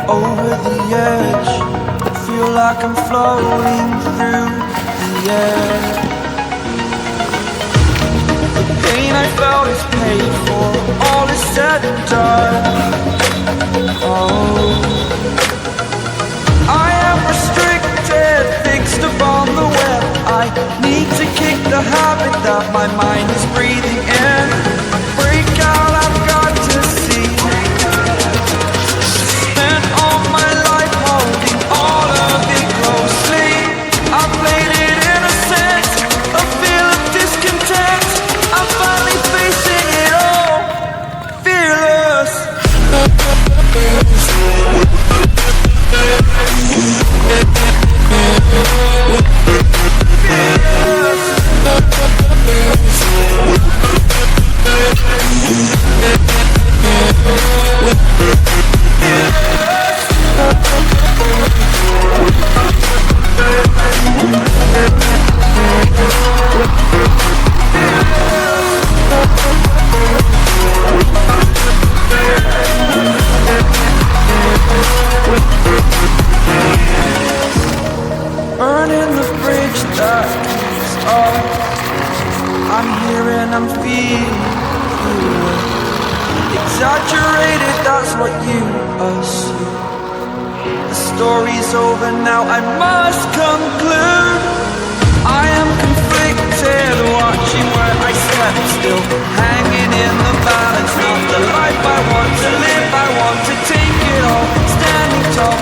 Over the edge, feel like I'm floating through the air. The pain I felt is paid for, all is said and done. Oh, I am restricted, fixed upon the web. I need to kick the habit that my mind is breathing in. Break out, I've got to see. Spent all my life holding all of it closely. I played it innocent, a feel of discontent. I'm finally facing it all, fearless. Burning the bridge that keeps us. I'm here and I'm feeling good. Exaggerated, that's what you assume. The story's over now, I must conclude. I am conflicted, watching where I step still, hanging in the balance. Not the life I want to live, I want to take it all, standing tall.